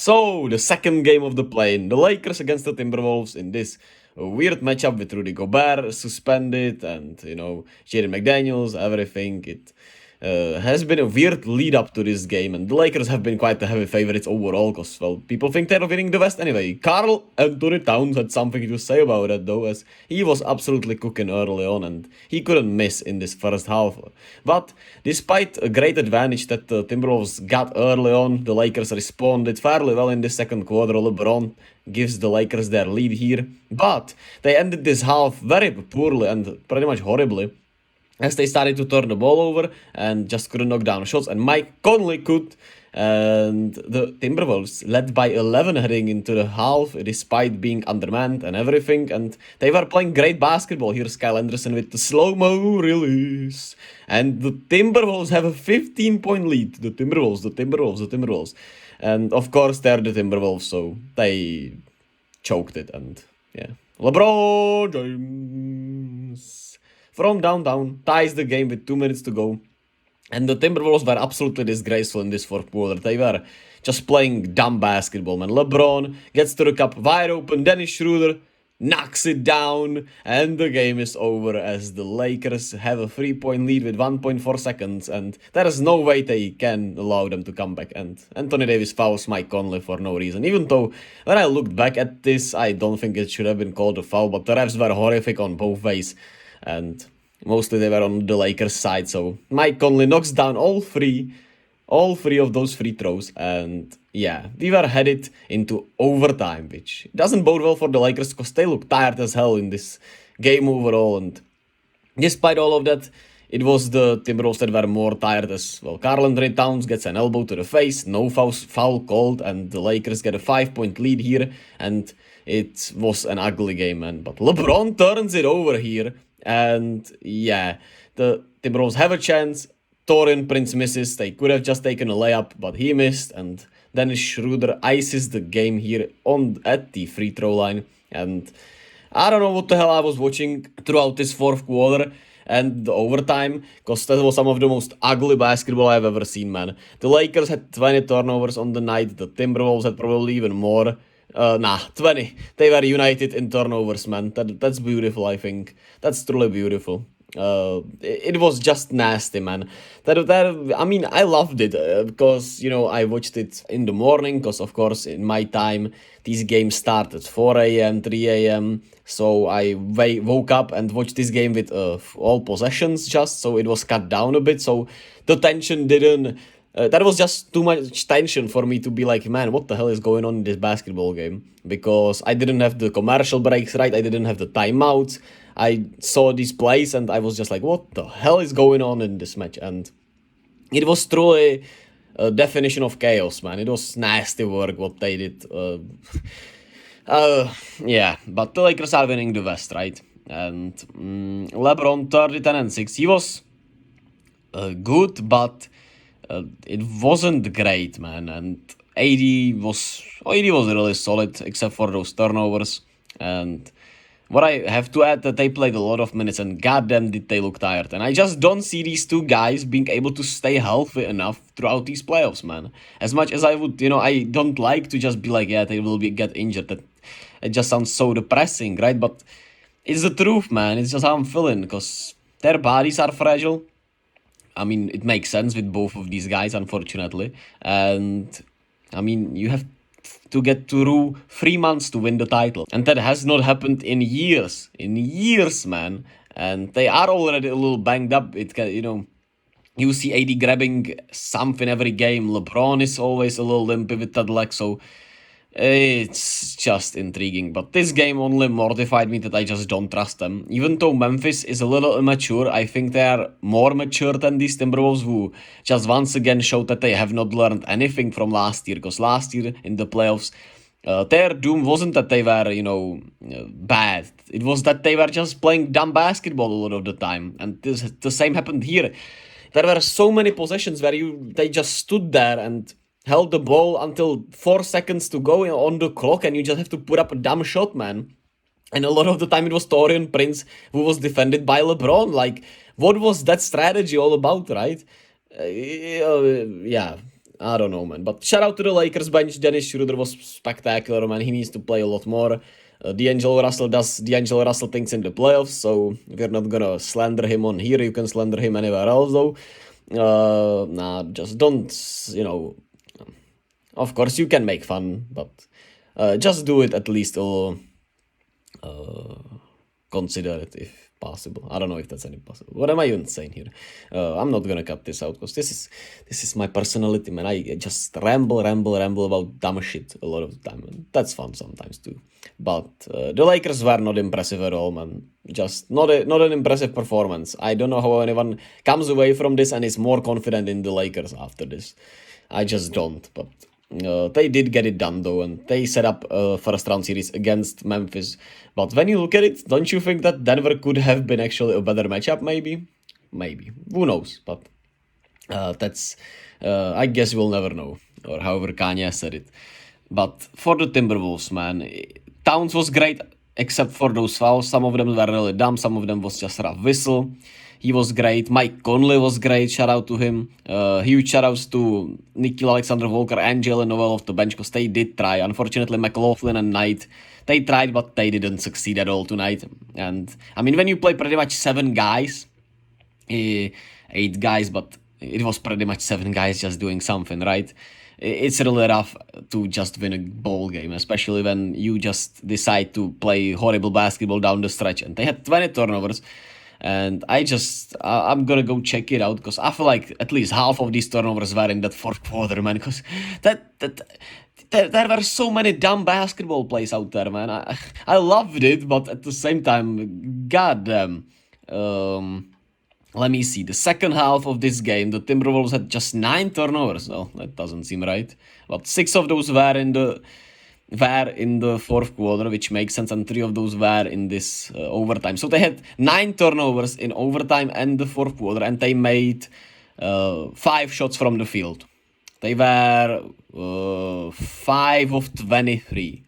So, the second game of the play-in, the Lakers against the Timberwolves in this weird matchup with Rudy Gobert suspended and, Jaden McDaniels, everything. It has been a weird lead-up to this game, and the Lakers have been quite the heavy favorites overall, because, well, people think they're winning the West anyway. Karl Anthony Towns had something to say about it, though, as he was absolutely cooking early on, and he couldn't miss in this first half. But despite a great advantage that the Timberwolves got early on, the Lakers responded fairly well in the second quarter. LeBron gives the Lakers their lead here, but they ended this half very poorly and pretty much horribly, as they started to turn the ball over and just couldn't knock down shots, and Mike Conley could, and the Timberwolves led by 11 heading into the half despite being undermanned and everything, and they were playing great basketball. Here's Kyle Anderson with the slow-mo release, and the Timberwolves have a 15-point lead. The Timberwolves. And of course they're the Timberwolves, so they choked it, and yeah. LeBron James from downtown ties the game with 2 minutes to go. And the Timberwolves were absolutely disgraceful in this fourth quarter. They were just playing dumb basketball, man. LeBron gets to the cup wide open. Dennis Schroeder knocks it down. And the game is over as the Lakers have a 3-point lead with 1.4 seconds. And there is no way they can allow them to come back. And Anthony Davis fouls Mike Conley for no reason. Even though when I looked back at this, I don't think it should have been called a foul. But the refs were horrific on both ways. And mostly they were on the Lakers side, so Mike Conley knocks down all three of those free throws, and yeah, we were headed into overtime, which doesn't bode well for the Lakers because they look tired as hell in this game overall, and despite all of that, it was the Timberwolves that were more tired as well. Karl Anthony Towns gets an elbow to the face, no foul called, and the Lakers get a 5-point lead here, and it was an ugly game, man. But LeBron turns it over here. And yeah, the Timberwolves have a chance. Taurean Prince misses. They could have just taken a layup, but he missed. And Dennis Schroeder ices the game here at the free throw line. And I don't know what the hell I was watching throughout this fourth quarter and the overtime, because that was some of the most ugly basketball I've ever seen, man. The Lakers had 20 turnovers on the night. The Timberwolves had probably even more. 20. They were united in turnovers, man. That's beautiful, I think. That's truly beautiful. It was just nasty, man. I mean, I loved it because, I watched it in the morning because, of course, in my time, these games start at 4 a.m., 3 a.m. So I woke up and watched this game with all possessions just, so it was cut down a bit. So the tension didn't... that was just too much tension for me to be like, man, what the hell is going on in this basketball game? Because I didn't have the commercial breaks right, I didn't have the timeouts. I saw these plays and I was just like, what the hell is going on in this match? And it was truly a definition of chaos, man. It was nasty work what they did. Yeah, but the Lakers are winning the West, right? And LeBron 30-10-6. He was good, but it wasn't great, man, and AD was really solid except for those turnovers. And what I have to add that they played a lot of minutes, and goddamn did they look tired. And I just don't see these two guys being able to stay healthy enough throughout these playoffs, man. As much as I would, I don't like to just be like, yeah, they will get injured. That it just sounds so depressing, right? But it's the truth, man. It's just how I'm feeling, because their bodies are fragile. I mean, it makes sense with both of these guys, unfortunately. And, I mean, you have to get through 3 months to win the title. And that has not happened in years. In years, man. And they are already a little banged up. You see AD grabbing something every game. LeBron is always a little limpy with that leg, so... it's just intriguing, but this game only mortified me that I just don't trust them. Even though Memphis is a little immature, I think they are more mature than these Timberwolves, who just once again showed that they have not learned anything from last year. Because last year in the playoffs, their doom wasn't that they were, bad. It was that they were just playing dumb basketball a lot of the time. And the same happened here. There were so many possessions where they just stood there and held the ball until 4 seconds to go on the clock, and you just have to put up a dumb shot, man. And a lot of the time it was Taurean Prince who was defended by LeBron. Like, what was that strategy all about, right? Yeah, I don't know, man. But shout out to the Lakers bench. Dennis Schroeder was spectacular, man. He needs to play a lot more. D'Angelo Russell does D'Angelo Russell things in the playoffs, so we're not gonna slander him on here. You can slander him anywhere else, though. Nah, just don't, you know. Of course, you can make fun, but just do it at least or consider it if possible. I don't know if that's any possible. What am I even saying here? I'm not gonna cut this out because this is my personality, man. I just ramble about dumb shit a lot of the time, and that's fun sometimes too. But the Lakers were not impressive at all, man. Just not an impressive performance. I don't know how anyone comes away from this and is more confident in the Lakers after this. I just don't. But they did get it done though, and they set up a first round series against Memphis. But when you look at it, don't you think that Denver could have been actually a better matchup? Maybe. Who knows? But that's I guess we'll never know, or however Kanye said it. But for the Timberwolves, man, Towns was great except for those fouls. Some of them were really dumb. Some of them was just a rough whistle. He was great. Mike Conley was great. Shout out to him. Huge shout outs to Nickeil Alexander-Walker and Jalen Noel off the bench because they did try. Unfortunately, McLaughlin and Knight, they tried, but they didn't succeed at all tonight. And I mean, when you play pretty much 7 guys, 8 guys, but it was pretty much 7 guys just doing something, right? It's really rough to just win a ball game, especially when you just decide to play horrible basketball down the stretch. And they had 20 turnovers. And I'm gonna go check it out because I feel like at least half of these turnovers were in that fourth quarter, man. Because there were so many dumb basketball plays out there, man. I loved it, but at the same time, goddamn. Let me see. The second half of this game, the Timberwolves had just 9 turnovers. Well, that doesn't seem right. But 6 of those were in the fourth quarter, which makes sense, and 3 of those were in this overtime. So they had 9 turnovers in overtime and the fourth quarter, and they made 5 shots from the field. They were 5 of 23.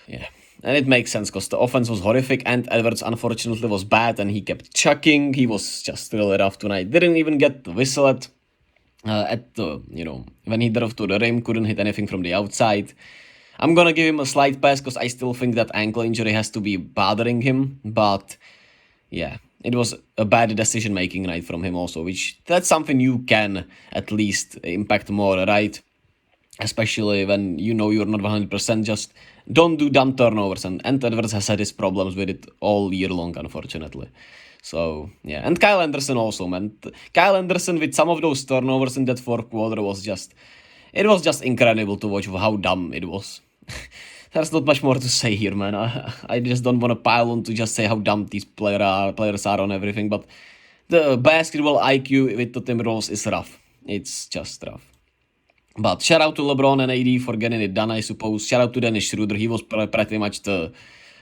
Yeah. And it makes sense because the offense was horrific and Edwards unfortunately was bad and he kept chucking. He was just really rough tonight. Didn't even get the whistle at the, when he drove to the rim, couldn't hit anything from the outside. I'm gonna give him a slight pass because I still think that ankle injury has to be bothering him. But yeah, it was a bad decision-making night from him also, which that's something you can at least impact more, right? Especially when you know you're not 100%, just don't do dumb turnovers. And Edwards has had his problems with it all year long, unfortunately. So, yeah. And Kyle Anderson also, man. Kyle Anderson with some of those turnovers in that fourth quarter was just incredible to watch how dumb it was. There's not much more to say here, man. I just don't want to pile on to just say how dumb these players are on everything. But the basketball IQ with the Timberwolves is rough. It's just rough. But shout out to LeBron and AD for getting it done, I suppose. Shout out to Dennis Schroeder. He was pretty much the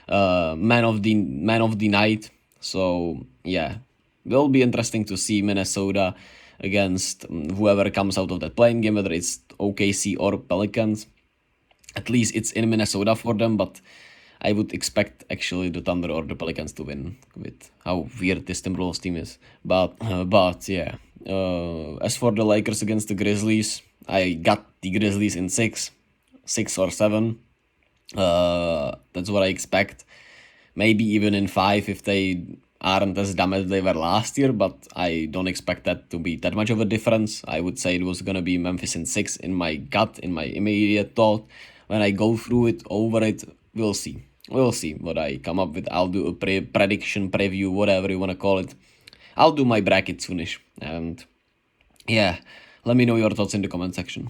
man of the night. So yeah, will be interesting to see Minnesota against whoever comes out of that playing game, whether it's OKC or Pelicans. At least it's in Minnesota for them, but I would expect actually the Thunder or the Pelicans to win with how weird this Timberwolves team is. But yeah. As for the Lakers against the Grizzlies, I got the Grizzlies in 6 or 7. That's what I expect. Maybe even in 5 if they aren't as dumb as they were last year, but I don't expect that to be that much of a difference. I would say it was going to be Memphis in 6 in my gut, in my immediate thought. When I go through it, over it, we'll see. We'll see what I come up with. I'll do a prediction, preview, whatever you want to call it. I'll do my bracket soonish. And yeah, let me know your thoughts in the comment section.